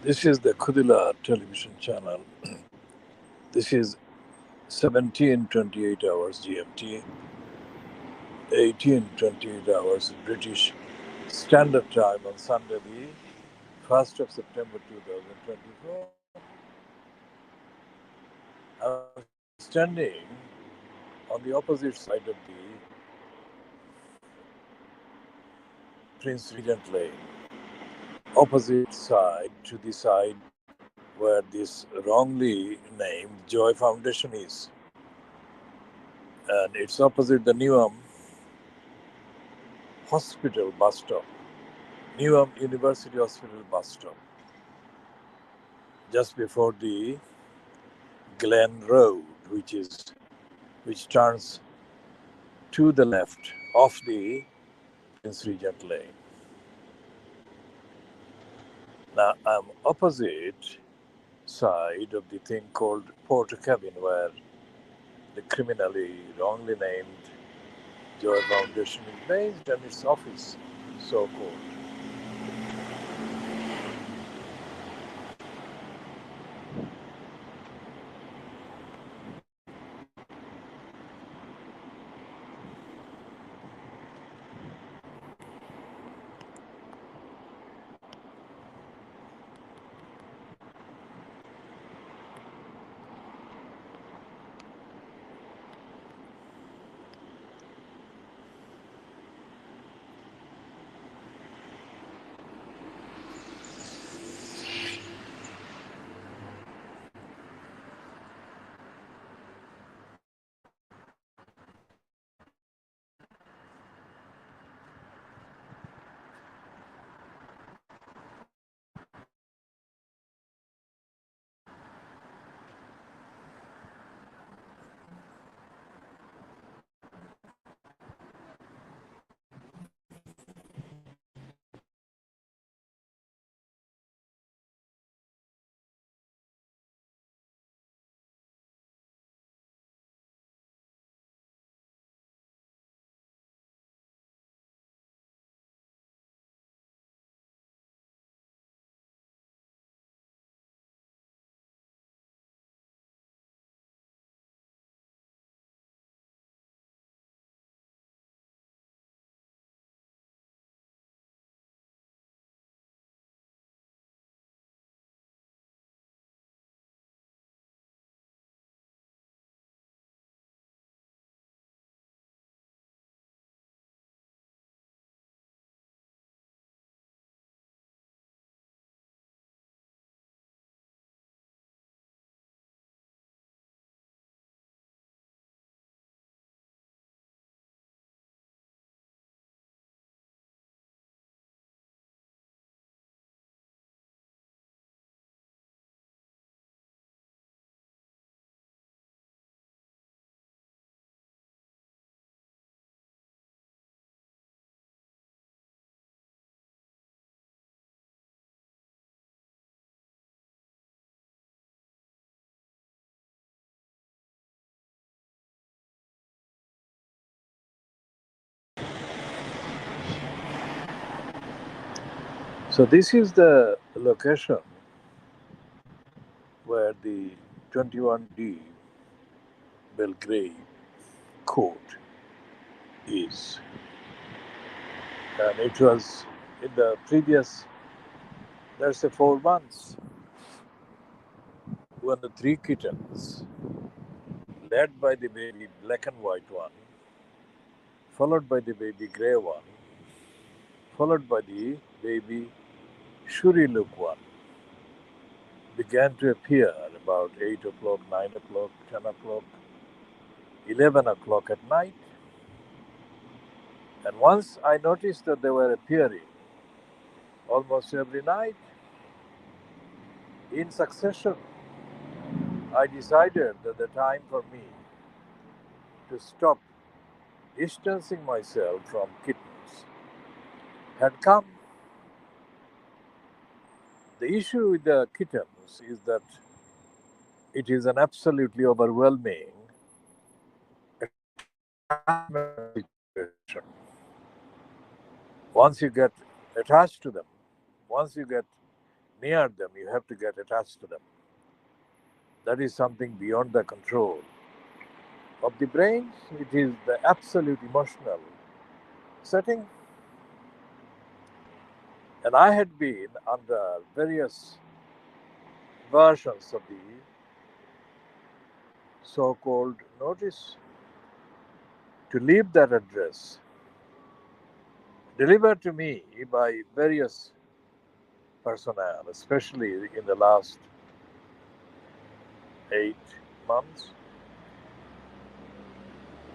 This is the Khoodeelaar television channel. This is 17:28 hours GMT, 18:28 hours British Standard Time on Sunday, the 1st of September 2024. I'm standing on the opposite side of the Prince Regent Lane, opposite side to the side where this wrongly named Joy Foundation is. And it's opposite the Newham Hospital bus stop, Newham University Hospital bus stop, just before the Glen Road, which turns to the left of the Prince Regent Lane. Now I'm opposite side of the thing called Porter Cabin, where the criminally wrongly named Joy Foundation is based and its office, so called. So this is the location where the 21D Belgrade court is. And it was in the previous, let's say, 4 months, when the three kittens, led by the baby black and white one, followed by the baby gray one, followed by the baby shuri look one, began to appear about 8 o'clock, 9 o'clock, 10 o'clock, 11 o'clock at night. And once I noticed that they were appearing almost every night in succession, I decided that the time for me to stop distancing myself from kittens had come. The issue with the kittens is that it is an absolutely overwhelming situation. Once you get attached to them, once you get near them, you have to get attached to them. That is something beyond the control of the brain. It is the absolute emotional setting. And I had been under various versions of the so called notice to leave that address delivered to me by various personnel, especially in the last 8 months,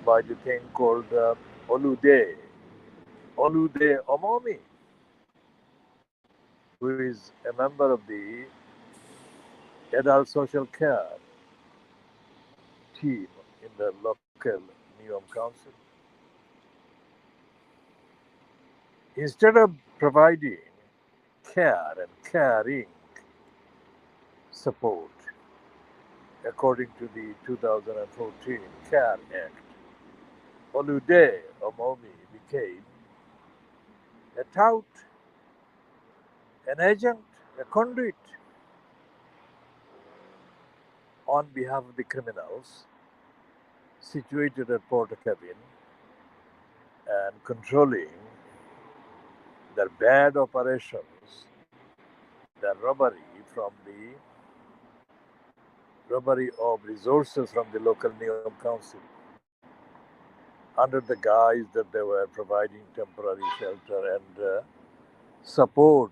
by the thing called Olude Omomi, who is a member of the adult social care team in the local Neom Council. Instead of providing care and caring support according to the 2014 Care Act, Olude Omomi became a tout, an agent, a conduit on behalf of the criminals situated at Port Cabin and controlling their bad operations, their robbery of resources from the local Neom Council, under the guise that they were providing temporary shelter and support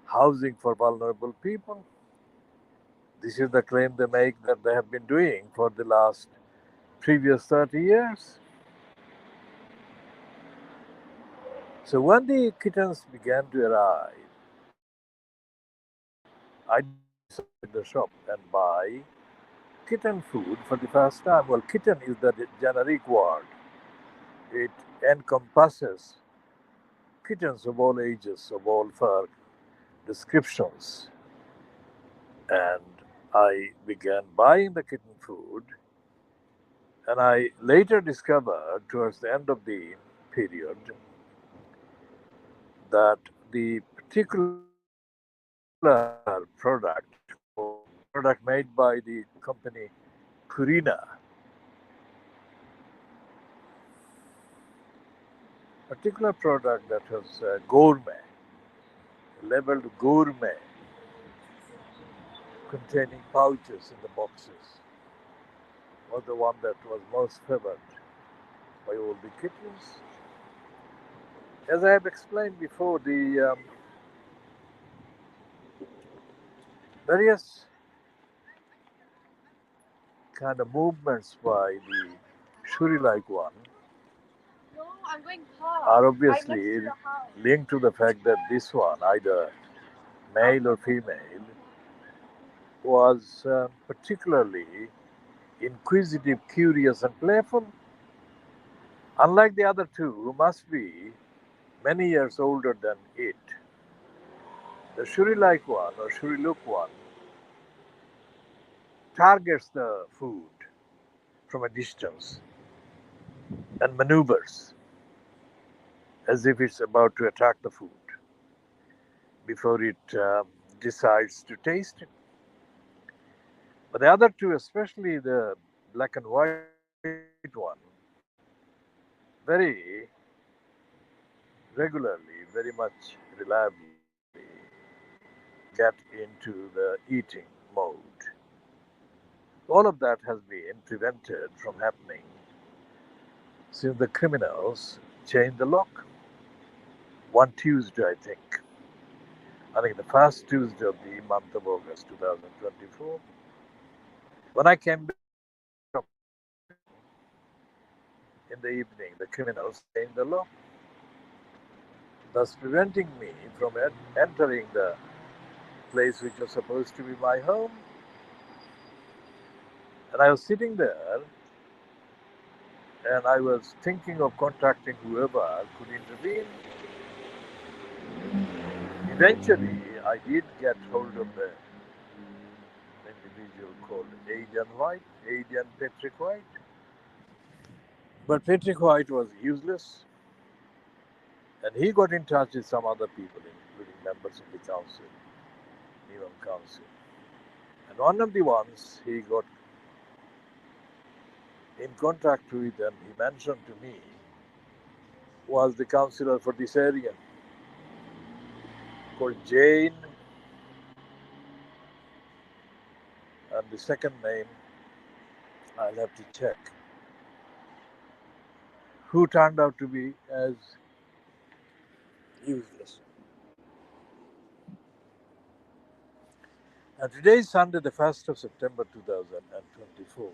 housing for vulnerable people. This is the claim they make that they have been doing for the last previous 30 years. So when the kittens began to arrive, I decided to go in the shop and buy kitten food for the first time. Well, kitten is the generic word. It encompasses kittens of all ages, of all fur descriptions. And I began buying the kitten food, and I later discovered towards the end of the period that the particular product made by the company Purina, particular product that was gourmet, labeled gourmet, containing pouches in the boxes, was the one that was most favored by all the kittens. As I have explained before, the various kind of movements by the Shuri-like one are obviously linked to the fact that this one, either male or female, was particularly inquisitive, curious, and playful. Unlike the other two, who must be many years older than it, the Shuri-like one or Shuri-look one targets the food from a distance and maneuvers as if it's about to attack the food before it decides to taste it. But the other two, especially the black and white one, very regularly, very much reliably get into the eating mode. All of that has been prevented from happening since the criminals changed the lock one Tuesday, I think. I think the first Tuesday of the month of August 2024. When I came back in the evening, the criminals changed the lock, thus preventing me from entering the place which was supposed to be my home. And I was sitting there and I was thinking of contacting whoever could intervene. Eventually, I did get hold of the individual called Adrian Patrick White. But Patrick White was useless, and he got in touch with some other people, including members of the council. council. And one of the ones he got in contact with and he mentioned to me was the councillor for this area called Jane, and the second name I'll have to check, who turned out to be as useless. And today is Sunday, the 1st of September 2024.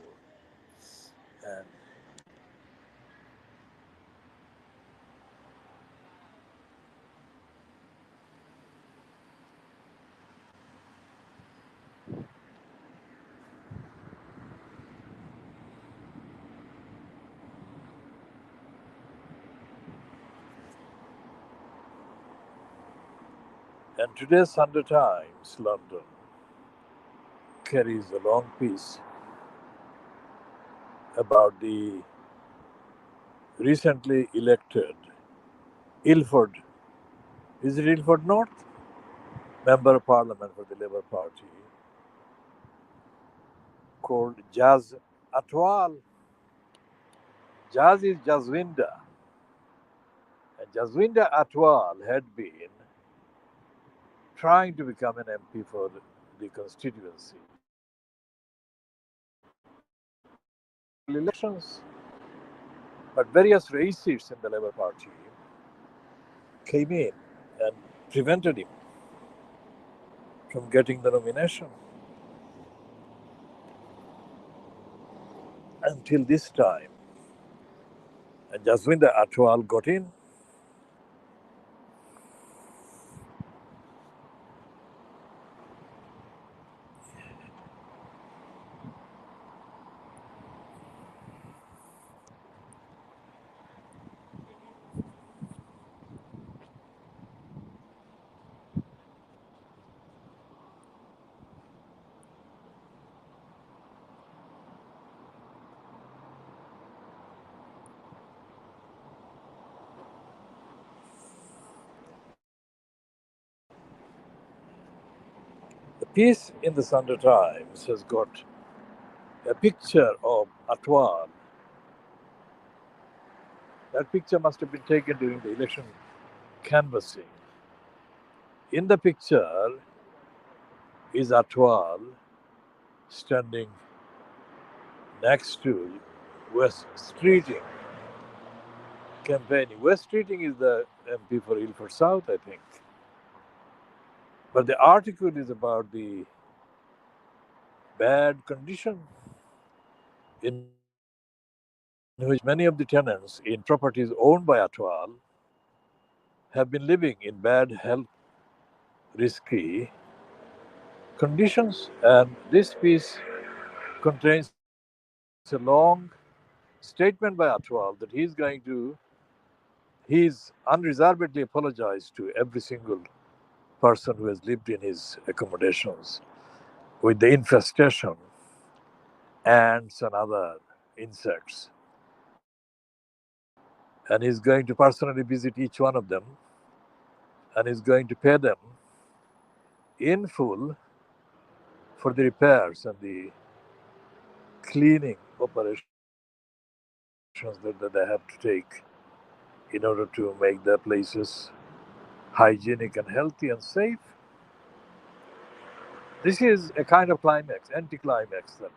And today's Sunday Times, London, carries a long piece about the recently elected Ilford, is it Ilford North? Member of Parliament for the Labour Party, called Jaz Atwal. Jaz is Jaswinda. And Jaswinda Atwal had been trying to become an MP for the constituency. Elections, but various racists in the Labour Party came in and prevented him from getting the nomination until this time. And Jaswinda Atwal got in. The piece in the Sunday Times has got a picture of Atwal. That picture must have been taken during the election canvassing. In the picture is Atwal standing next to West Streeting campaigning. West Streeting is the MP for Ilford South, I think. But the article is about the bad condition in which many of the tenants in properties owned by Atwal have been living in bad health, risky conditions. And this piece contains a long statement by Atwal that he's unreservedly apologized to every single person who has lived in his accommodations with the infestation, ants and other insects. And he's going to personally visit each one of them and he's going to pay them in full for the repairs and the cleaning operations that they have to take in order to make their places hygienic and healthy and safe. This is a kind of climax, anti-climax, that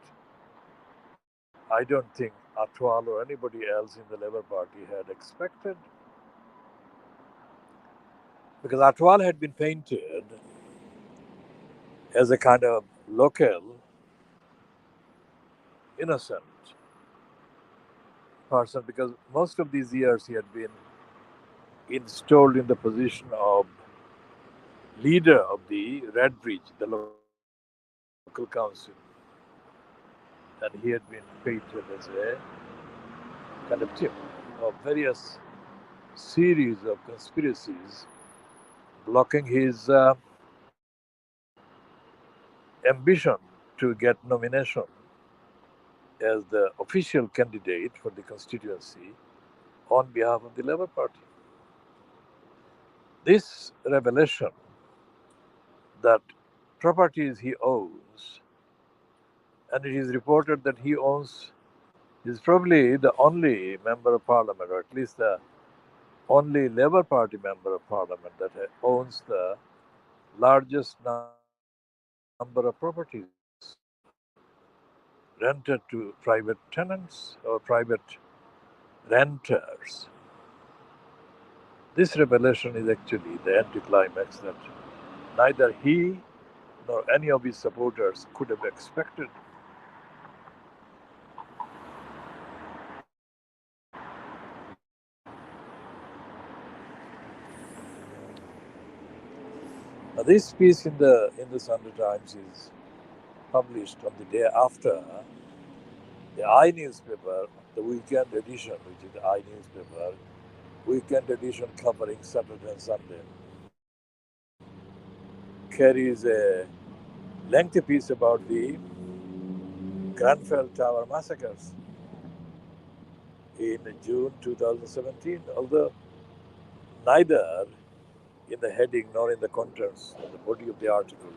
I don't think Atwal or anybody else in the Labour Party had expected. Because Atwal had been painted as a kind of local, innocent person, because most of these years he had been installed in the position of leader of the Redbridge, the local council. And he had been painted as a kind of tip of various series of conspiracies blocking his ambition to get nomination as the official candidate for the constituency on behalf of the Labour Party. This revelation that properties he owns, and it is reported that he's probably the only member of parliament, or at least the only Labour Party member of parliament that owns the largest number of properties rented to private tenants or private renters. This revelation is actually the anticlimax that neither he nor any of his supporters could have expected. Now, this piece in the Sunday Times is published on the day after the I newspaper, the weekend edition, which is the I newspaper, weekend edition covering Saturday and Sunday, carries a lengthy piece about the Grenfell Tower massacres in June 2017, although neither in the heading nor in the contents, the body of the article,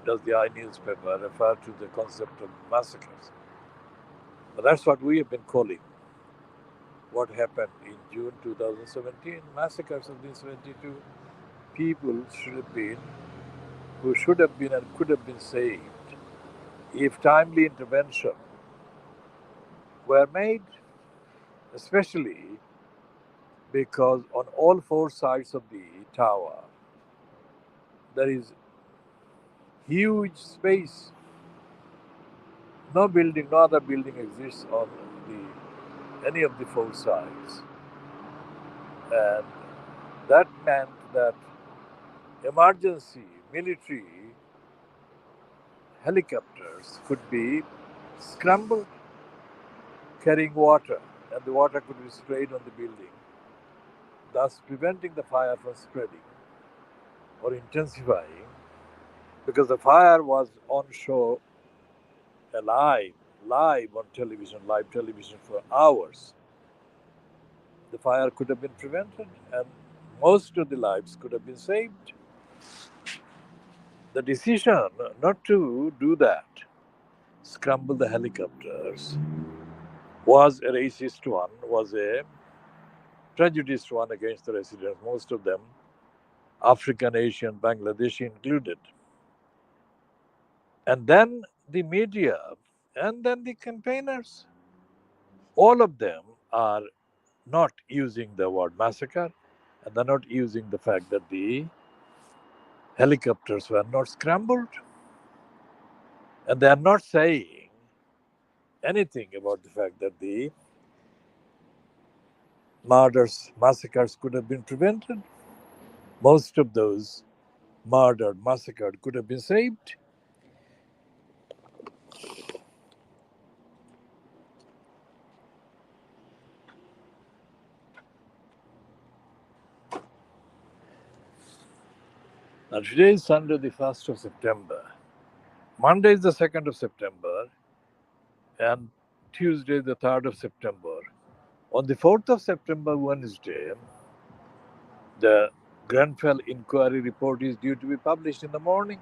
does the I newspaper refer to the concept of massacres. But that's what we have been calling what happened in June 2017. Massacres of these 22 people who should have been and could have been saved if timely intervention were made, especially because on all four sides of the tower there is huge space. No other building exists on any of the four sides, and that meant that emergency military helicopters could be scrambled carrying water, and the water could be sprayed on the building, thus preventing the fire from spreading or intensifying, because the fire was on show alive, live television for hours. The fire could have been prevented and most of the lives could have been saved. The decision not to do that, scramble the helicopters, was a racist one, was a prejudiced one against the residents, most of them African, Asian, Bangladeshi included. And then the media, and then the campaigners, all of them are not using the word massacre, and they're not using the fact that the helicopters were not scrambled, and they are not saying anything about the fact that the murders, massacres could have been prevented. Most of those murdered, massacred could have been saved. Now, today is Sunday, the 1st of September. Monday is the 2nd of September, and Tuesday, the 3rd of September. On the 4th of September, Wednesday, the Grenfell inquiry report is due to be published in the morning.